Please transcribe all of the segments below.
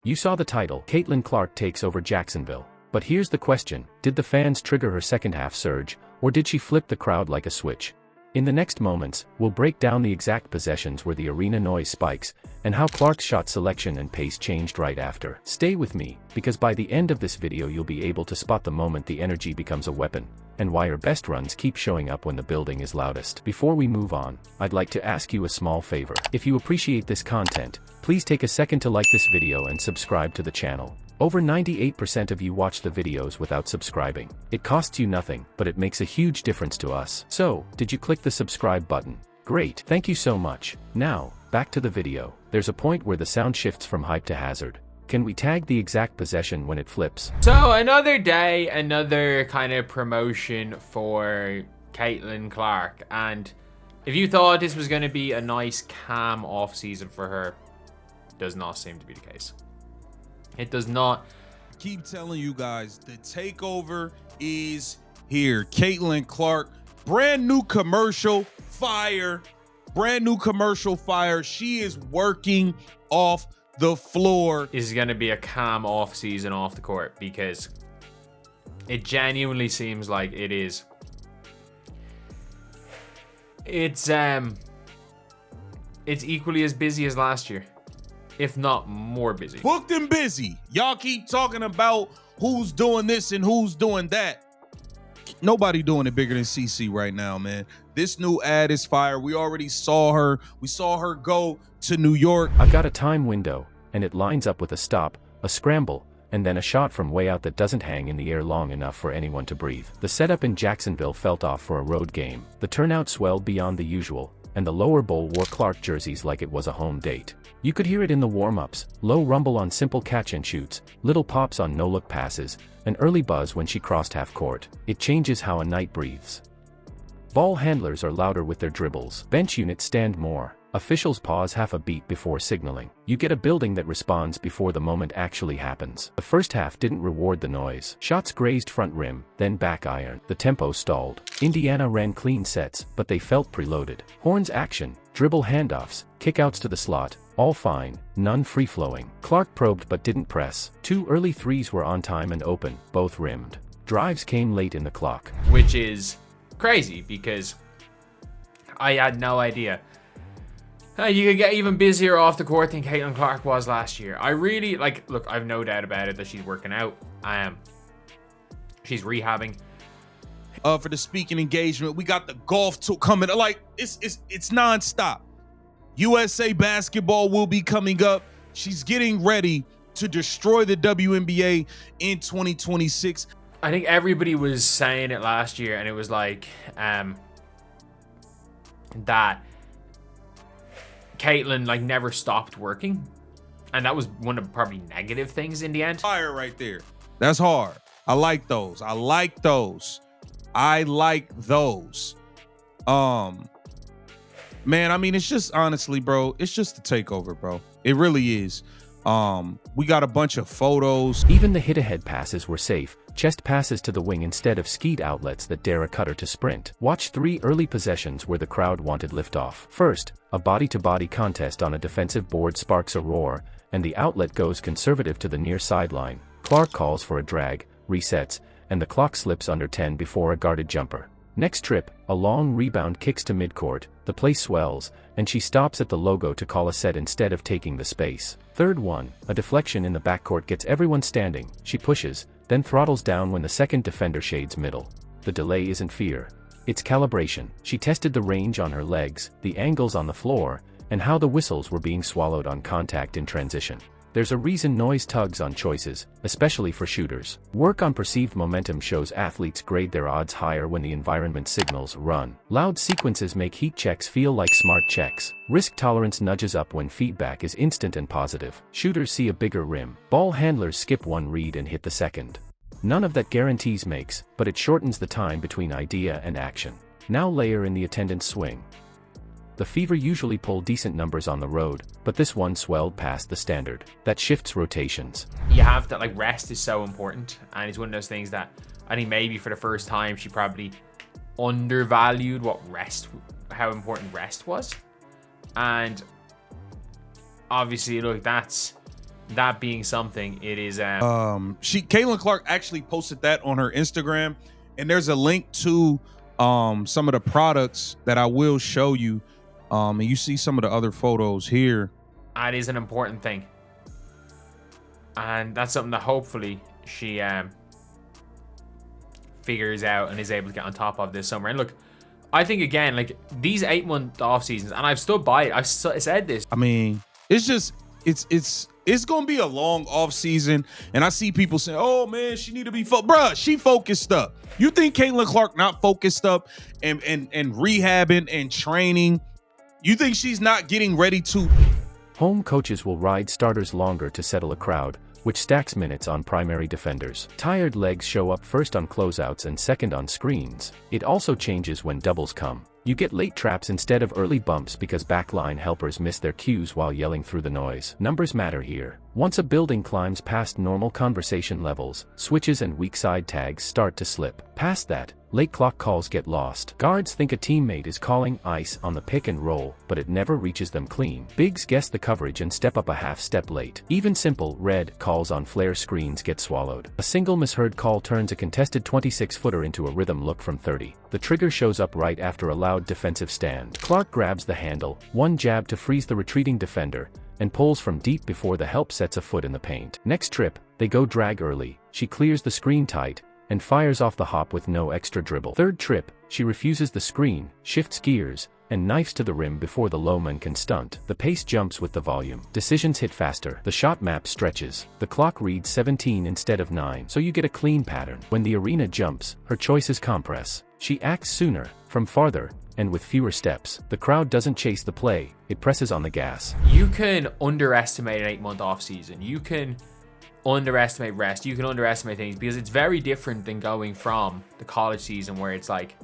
You saw the title, Caitlin Clark takes over Jacksonville. But here's the question, did the fans trigger her second half surge, or did she flip the crowd like a switch? In the next moments, we'll break down the exact possessions where the arena noise spikes, and how Clark's shot selection and pace changed right after. Stay with me, because by the end of this video you'll be able to spot the moment the energy becomes a weapon, and why her best runs keep showing up when the building is loudest. Before we move on, I'd like to ask you a small favor. If you appreciate this content, please take a second to like this video and subscribe to the channel. Over 98% of you watch the videos without subscribing. It costs you nothing, but it makes a huge difference to us. So, did you click the subscribe button? Great, thank you so much. Now, back to the video. There's a point where the sound shifts from hype to hazard. Can we tag the exact possession when it flips? So another day, another kind of promotion for Caitlin Clark. And if you thought this was going to be a nice calm off season for her, does not seem to be the case. It does not. Keep telling you guys, the takeover is here. Caitlin Clark, brand new commercial, fire. Brand new commercial, fire. She is working off the floor. This is going to be a calm off season off the court, because it genuinely seems like it is. It's equally as busy as last year, if not more busy. Booked and busy. Y'all keep talking about who's doing this and who's doing that. Nobody doing it bigger than CC right now, man. This new ad is fire. We already saw her. We saw her go to New York. I've got a time window, and it lines up with a stop, a scramble, and then a shot from way out that doesn't hang in the air long enough for anyone to breathe. The setup in Jacksonville felt off for a road game. The turnout swelled beyond the usual, and the lower bowl wore Clark jerseys like it was a home date. You could hear it in the warm-ups, low rumble on simple catch-and-shoots, little pops on no-look passes, an early buzz when she crossed half-court. It changes how a night breathes. Ball handlers are louder with their dribbles. Bench units stand more. Officials pause half a beat before signaling. You get a building that responds before the moment actually happens. The first half didn't reward the noise. Shots grazed front rim, then back iron. The tempo stalled. Indiana ran clean sets, but they felt preloaded. Horns action, dribble handoffs, kickouts to the slot, all fine, none free-flowing. Clark probed but didn't press. 2 early threes were on time and open, both rimmed. Drives came late in the clock. Which is crazy, because I had no idea. You could get even busier off the court than Caitlin Clark was last year. I really, look, I've no doubt about it that she's working out. She's rehabbing. For the speaking engagement, we got the golf tour coming. It's nonstop. USA basketball will be coming up. She's getting ready to destroy the WNBA in 2026. I think everybody was saying it last year, and it was like that Caitlin never stopped working, and that was one of probably negative things in the end. Fire right there. That's hard. I like those. Man, I mean, it's just, honestly, bro, it's just a takeover, bro. It really is. We got a bunch of photos. Even the hit-ahead passes were safe, chest passes to the wing instead of skeet outlets that dare a cutter to sprint. Watch 3 early possessions where the crowd wanted liftoff. First, a body-to-body contest on a defensive board sparks a roar, and the outlet goes conservative to the near sideline. Clark calls for a drag, resets, and the clock slips under 10 before a guarded jumper. Next trip, a long rebound kicks to midcourt, the play swells, and she stops at the logo to call a set instead of taking the space. Third one, a deflection in the backcourt gets everyone standing, she pushes, then throttles down when the second defender shades middle. The delay isn't fear. It's calibration. She tested the range on her legs, the angles on the floor, and how the whistles were being swallowed on contact in transition. There's a reason noise tugs on choices, especially for shooters. Work on perceived momentum shows athletes grade their odds higher when the environment signals run. Loud sequences make heat checks feel like smart checks. Risk tolerance nudges up when feedback is instant and positive. Shooters see a bigger rim. Ball handlers skip one read and hit the second. None of that guarantees makes, but it shortens the time between idea and action. Now layer in the attendance swing. The Fever usually pull decent numbers on the road, but this one swelled past the standard. That shifts rotations. You have to, rest is so important, and it's one of those things that I think maybe for the first time she probably undervalued how important rest was. And obviously, look, that's that being something, it is Caitlin Clark actually posted that on her Instagram, and there's a link to some of the products that I will show you. And you see some of the other photos here. that is an important thing, and that's something that hopefully she figures out and is able to get on top of this summer. And look, I think again, like these 8-month off seasons, and I've stood by it. I've said this. I mean, it's just it's gonna be a long off season, and I see people saying, "Oh man, she need to be bruh, she focused up." You think Caitlin Clark not focused up and rehabbing and training? You think she's not getting ready to? Home coaches will ride starters longer to settle a crowd, which stacks minutes on primary defenders. Tired legs show up first on closeouts and second on screens. It also changes when doubles come. You get late traps instead of early bumps because backline helpers miss their cues while yelling through the noise. Numbers matter here. Once a building climbs past normal conversation levels, switches and weak side tags start to slip. Past that, late clock calls get lost. Guards think a teammate is calling ice on the pick and roll, but it never reaches them clean. Bigs guess the coverage and step up a half step late. Even simple, red calls on flare screens get swallowed. A single misheard call turns a contested 26-footer into a rhythm look from 30. The trigger shows up right after a loud defensive stand. Clark grabs the handle, one jab to freeze the retreating defender, and pulls from deep before the help sets a foot in the paint. Next trip, they go drag early. She clears the screen tight, and fires off the hop with no extra dribble. Third trip, she refuses the screen, shifts gears, and knifes to the rim before the lowman can stunt. The pace jumps with the volume. Decisions hit faster. The shot map stretches. The clock reads 17 instead of 9, so you get a clean pattern. When the arena jumps, her choices compress. She acts sooner, from farther, and with fewer steps. The crowd doesn't chase the play, it presses on the gas. You can underestimate an 8-month off season. You can underestimate rest. You can underestimate things because it's very different than going from the college season where it's like,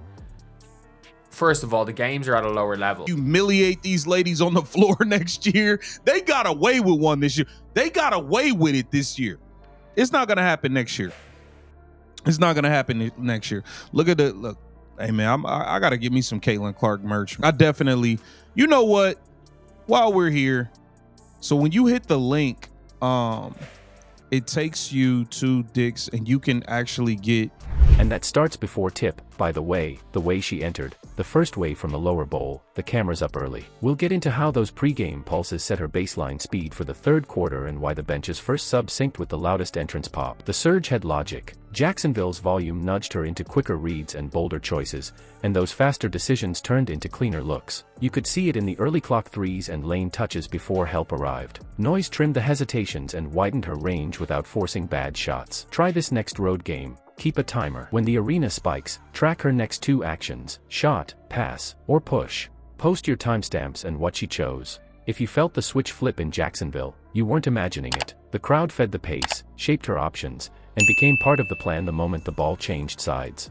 first of all, the games are at a lower level. Humiliate these ladies on the floor next year. They got away with one this year. They got away with it this year. It's not going to happen next year. It's not going to happen next year. Look. Hey man, I got to get me some Caitlin Clark merch. I definitely, you know what? While we're here, so when you hit the link, it takes you to Dick's and you can actually get. And that starts before tip, by the way she entered, the first wave from the lower bowl, the camera's up early. We'll get into how those pregame pulses set her baseline speed for the third quarter and why the bench's first sub synced with the loudest entrance pop. The surge had logic. Jacksonville's volume nudged her into quicker reads and bolder choices, and those faster decisions turned into cleaner looks. You could see it in the early clock threes and lane touches before help arrived. Noise trimmed the hesitations and widened her range without forcing bad shots. Try this next road game. Keep a timer. When the arena spikes, track her next 2 actions: shot, pass, or push. Post your timestamps and what she chose. If you felt the switch flip in Jacksonville, you weren't imagining it. The crowd fed the pace, shaped her options, and became part of the plan the moment the ball changed sides.